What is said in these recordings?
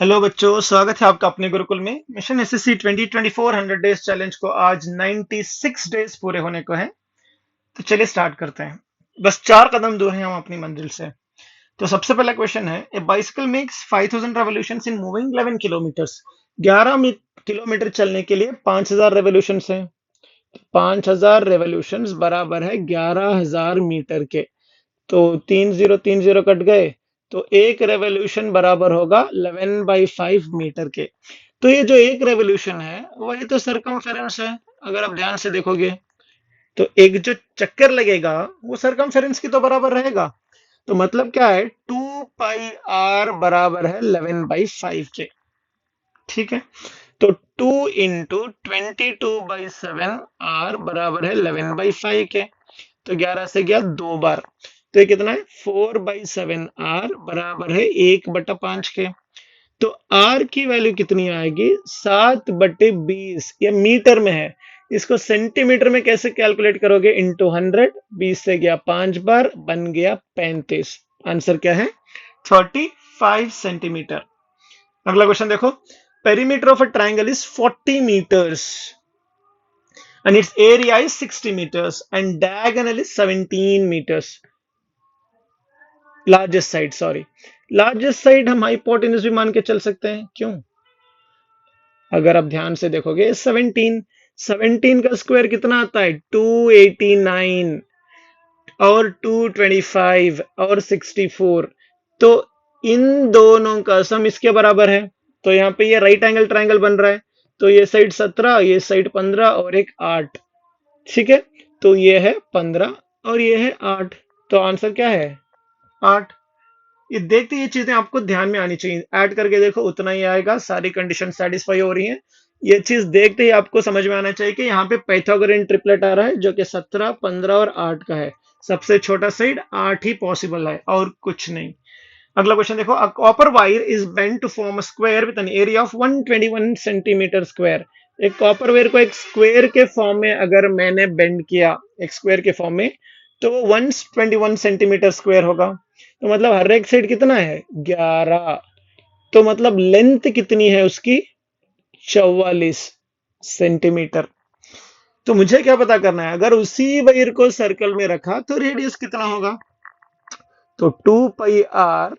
Hello बच्चों, स्वागत है आपका अपने गुरुकुल में। मिशन एसएससी 2024 100 डेज चैलेंज को आज 96 डेज पूरे होने को है। तो चलिए स्टार्ट करते हैं। बस 4 कदम दूर हैं हम अपनी मंजिल से। तो सबसे पहला क्वेश्चन है, a bicycle makes 5000 revolutions in moving 11 kilometres. 11 kilometre चलने के लिए 5000 रेवोल्यूशंस हैं। 5000 रेवोल्यूशंस बराबर है 11000 मीटर के। तो 3030 कट गए। तो एक रेवोल्यूशन बराबर होगा 11/5 मीटर के। तो ये जो एक रेवोल्यूशन है वही तो सरकमफेरेंस है। अगर आप ध्यान से देखोगे तो एक जो चक्कर लगेगा वो सरकमफेरेंस की तो बराबर रहेगा। तो मतलब क्या है, 2 पाई आर बराबर है 11/5 के। ठीक है। तो 2 × 22/7 आर बराबर है 11/5 के। तो 11 से गया 2 बार। तो ये कितना है, 4/7 आर बराबर है 1/5 के। तो आर की वैल्यू कितनी आएगी, 7/20। ये मीटर में है, इसको सेंटीमीटर में कैसे कैलकुलेट करोगे, इंटू 100। 20 से गया 5 बार, बन गया 35। आंसर क्या है, 35 सेंटीमीटर। अगला क्वेश्चन देखो, perimeter of a triangle is 40 meters and its area is 60 meters and diagonal is 17 meters. Largest side, sorry, largest side हम हाइपोटेन्यूज भी मान के चल सकते हैं। क्यों? अगर आप ध्यान से देखोगे 17 का स्क्वायर कितना आता है, 289 और 225 और 64। तो इन दोनों का सम इसके बराबर है। तो यहाँ पे ये राइट एंगल ट्राइंगल बन रहा है। तो ये साइड 17, ये साइड 15 और एक 8। ठीक है। तो ये है 15 और ये है 8। तो आंसर क्या है, 8। ये देखते ये चीजें आपको ध्यान में आनी चाहिए। ऐड करके देखो उतना ही आएगा, सारी कंडीशन सेटिस्फाई हो रही हैं। ये चीज देखते ही आपको समझ में आना चाहिए कि यहाँ पे पाइथागोरियन ट्रिपलेट आ रहा है जो कि 17, 15 और 8 का है। सबसे छोटा साइड 8 ही पॉसिबल है और कुछ नहीं। अगला क्वेश्चन देखो, a copper wire is bent to form a square with an area of 121 centimetre square. एक कॉपर वायर को एक स्क्वायर के फॉर्म में अगर मैंने बेंड किया, एक स्क्वायर के फॉर्म में, तो वो 121 सेंटीमीटर स्क्वायर होगा। तो मतलब हर एक साइड कितना है, 11। तो मतलब लेंथ कितनी है उसकी, 44 सेंटीमीटर। तो मुझे क्या पता करना है, अगर उसी वायर को सर्कल में रखा तो रेडियस कितना होगा। तो 2 पाई आर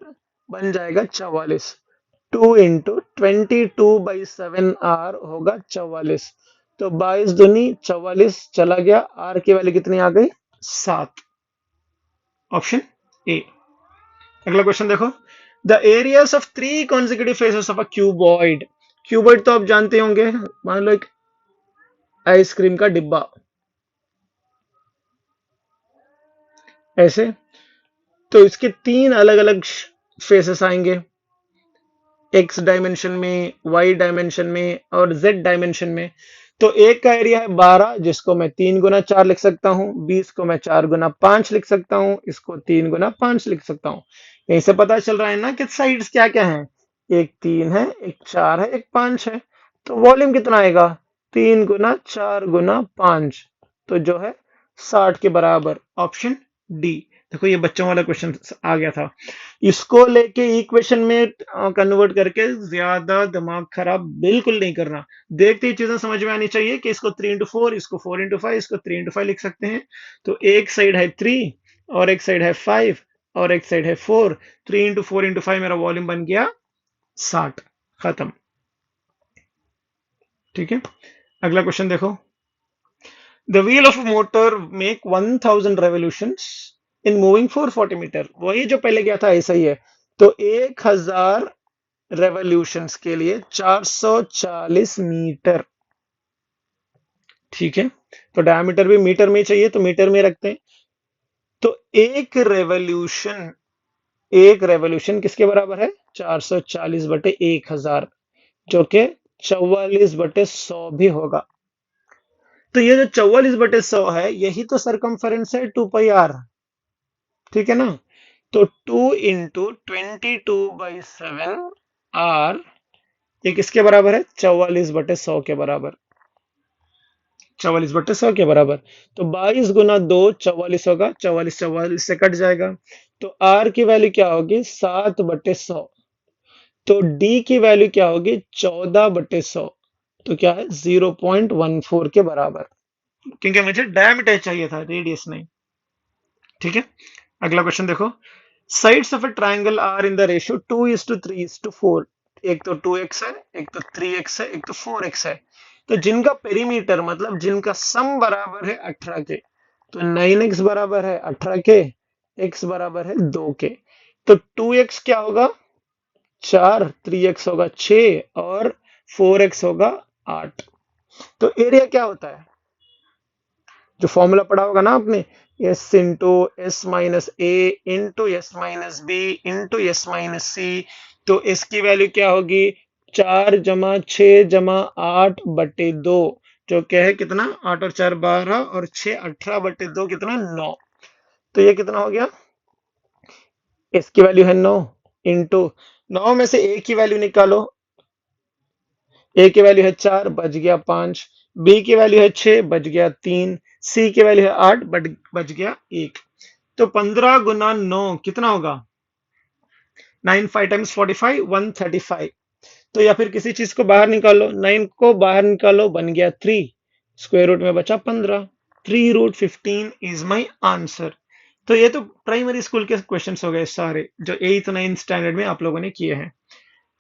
बन जाएगा 44। 2 × 22/7 आर होगा 44। तो 22 दूनी 44 चला गया, आर की वैल्यू कितनी आ गई, 7। Option A. अगला क्वेश्चन देखो, the areas of 3 consecutive faces of a cuboid. Cuboid तो आप जानते होंगे, मान लो एक आइसक्रीम का डिब्बा ऐसे। तो इसके 3 अलग अलग फेसेस आएंगे, एक्स डायमेंशन में, वाई डायमेंशन में और जेड डायमेंशन में। तो एक का एरिया है 12, जिसको मैं 3 × 4 लिख सकता हूँ। 20 को मैं 4 × 5 लिख सकता हूँ। इसको 3 × 5 लिख सकता हूँ। यहीं से पता चल रहा है ना कि साइड्स क्या क्या है, एक 3 है, एक 4 है, एक 5 है। तो वॉल्यूम कितना आएगा, 3 × 4 × 5, तो जो है 60 के बराबर। Option D. देखो ये बच्चों वाला क्वेश्चन आ गया था। इसको लेके इक्वेशन में कन्वर्ट करके ज्यादा दिमाग खराब बिल्कुल नहीं करना। देखते ही चीजें समझ में आनी चाहिए कि इसको 3 × 4, इसको 4 × 5, इसको 3 × 5 लिख सकते हैं। तो एक साइड है 3 और एक साइड है 5 और एक साइड है 4। 3 × 4 × 5 मेरा वॉल्यूम बन गया 60। खत्म। ठीक है। अगला क्वेश्चन देखो, the wheel of motor make 1000 revolutions in moving 440 metre. वही जो पहले गया था ऐसा ही है। तो 1000 रेवोल्यूशंस के लिए 440 मीटर। ठीक है। तो डायमीटर भी मीटर में ही चाहिए, तो मीटर में रखते हैं। तो एक रेवोल्यूशन किसके बराबर है, 440/1000, जो कि 44/100 भी होगा। तो ये जो 44/100 है, यही तो सरकमफेरेंस है 2 पाई आर। ठीक है ना। तो 2 × 22/7 आर, ये किसके बराबर है, 44/100 के बराबर। 44/100 के बराबर। तो 22 × 2 44 होगा, 44 44 से कट जाएगा। तो आर की वैल्यू क्या होगी, 7/100। तो डी की वैल्यू क्या होगी 14/100, तो क्या है 0.14 के बराबर, क्योंकि मुझे डायमीटर चाहिए था, रेडियस नहीं। ठीक है, अगला क्वेश्चन देखो। Sides of a triangle are in the ratio 2:3:4। एक तो 2x है, एक तो 3x है, एक तो 4x है। तो जिनका पेरीमीटर मतलब जिनका सम बराबर है 18 के, तो 9x बराबर है 18 के, x बराबर है 2 के। तो 2x क्या होगा 4, 3x होगा 6 और 4x होगा 8। तो एरिया क्या होता है, जो फॉर्मूला पढ़ा होगा ना आपने, S into S minus A into S minus B into S minus C. तो एस की वैल्यू क्या होगी 4 + 6 + 8/2, जो क्या है कितना 8 और 4 12 और 6 18/2 कितना 9। तो ये कितना हो गया, एस की वैल्यू है 9 इंटू 9 में से ए की वैल्यू निकालो। ए की वैल्यू है 4, बच गया 5। बी की वैल्यू है 6, बच गया 3। सी की वैल्यू है 8, बच गया 1। तो 15 × 9 कितना होगा 9 5 टाइम्स 45 135। तो या फिर किसी चीज को बाहर निकालो, 9 को बाहर निकालो बन गया 3, स्क्वायर रूट में बचा 15, 3√15 इज माई आंसर। तो ये तो प्राइमरी स्कूल के क्वेश्चंस हो गए सारे, जो 8th 9th स्टैंडर्ड में आप लोगों ने किए हैं।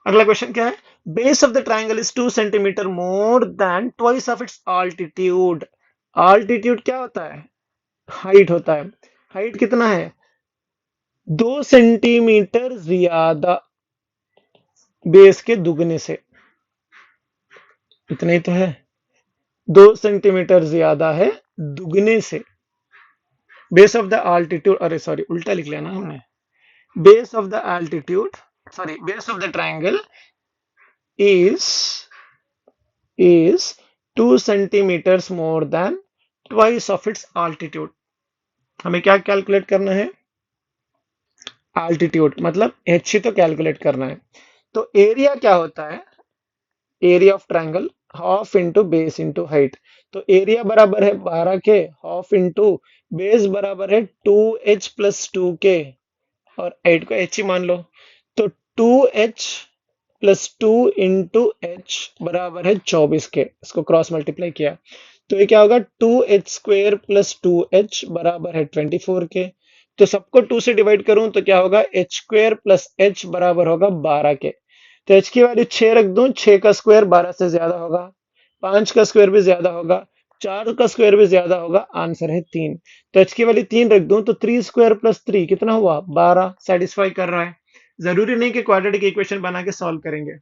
अगला क्वेश्चन क्या है, base of the triangle is 2 centimetre more than twice of its altitude. Altitude क्या होता है, हाइट होता है। हाइट कितना है 2 सेंटीमीटर ज्यादा, बेस के दुगने से, इतना ही तो है, 2 सेंटीमीटर ज्यादा है दुगने से। बेस ऑफ द आल्टीट्यूड, अरे सॉरी उल्टा लिख लिया ना हमने, base of the altitude, sorry base of the triangle is 2 centimetre more than twice of its altitude. हमें क्या कैलकुलेट करना है, आल्टीट्यूड मतलब एच ही तो कैलकुलेट करना है। तो एरिया क्या होता है, area of triangle half into base into height. तो एरिया बराबर है 12 के, हाफ इंटू बेस बराबर है 2h + 2 के, और 8 को h ही मान लो। तो 2h + 2 इंटू एच बराबर है 24 के, इसको क्रॉस मल्टीप्लाई किया तो ये क्या होगा 2h² + 2h बराबर है 24 के। तो सबको 2 से डिवाइड करूं तो क्या होगा h² + h बराबर होगा 12 के। तो h की वैल्यू 6 रख दूं, 6 का स्क्वायर 12 से ज्यादा होगा, 5 का स्क्वायर भी ज्यादा होगा, 4 का स्क्वायर भी ज्यादा होगा, आंसर है 3। तो h की वैल्यू 3 रख दूं तो 3² + 3 कितना हुआ 12, सेटिस्फाई कर रहा है। जरूरी नहीं कि क्वाड्रेटिक इक्वेशन बना के सॉल्व करेंगे।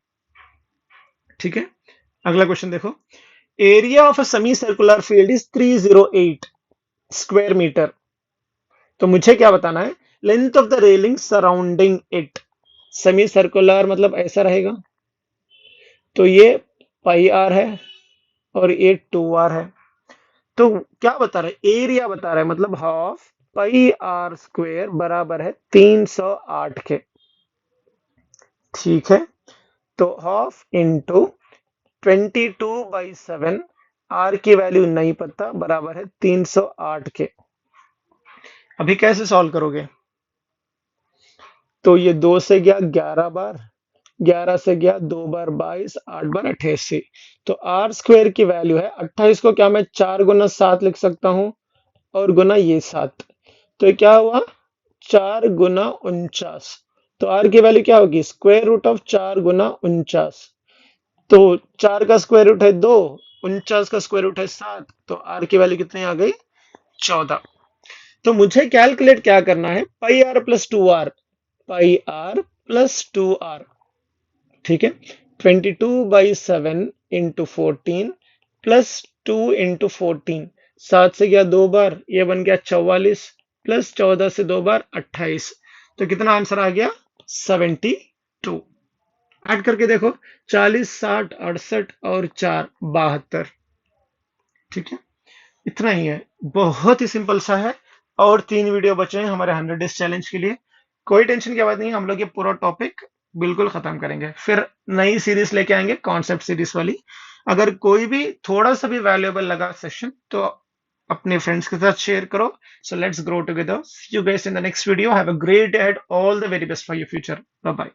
ठीक है, अगला क्वेश्चन देखो। Area of a semi circular field is 308 square metre. तो मुझे क्या बताना है, length of the railing surrounding it. Semi circular मतलब ऐसा रहेगा, तो ये πr है और ये 2r है। तो क्या बता रहा है, एरिया बता रहा है, मतलब हाफ πr² बराबर है 308 के। ठीक है, तो हाफ इंटू 22/7, आर की वैल्यू नहीं पता, बराबर है 308 के। अभी कैसे सॉल्व करोगे, तो ये 2 से गया 11 बार, 11 से गया 2 बार 22, 8 बार 88। तो आर स्क्वायर की वैल्यू है 28 को क्या मैं 4 × 7 लिख सकता हूं, और गुना ये 7, तो ये क्या हुआ 4 × 49। तो आर की वैल्यू क्या होगी स्क्वायर रूट ऑफ 4 × 49। तो 4 का स्क्वायर रूट है 2, 49 का स्क्वायर रूट है 7, तो आर की वैल्यू कितनी आ गई 14। तो मुझे कैलकुलेट क्या करना है, πr + 2r, πr + 2r। ठीक है, 22/7 इंटू 14 प्लस 2 इंटू 14, 7 से गया 2 बार, ये बन गया 44, प्लस 14 से 2 बार 28। तो कितना आंसर आ गया 72। ऐड करके देखो 40 60 68 और 4 72। ठीक है, इतना ही है, बहुत ही सिंपल सा है। और 3 वीडियो बचे हैं हमारे 100 डेज चैलेंज के लिए। कोई टेंशन की बात नहीं, हम लोग ये पूरा टॉपिक बिल्कुल खत्म करेंगे, फिर नई सीरीज लेके आएंगे कॉन्सेप्ट सीरीज वाली। अगर कोई भी थोड़ा सा भी वैल्यूएबल लगा सेशन तो अपने फ्रेंड्स के साथ शेयर करो। So let's grow together, see you guys in the next video, have a great day ahead, all the very best for your future, bye bye.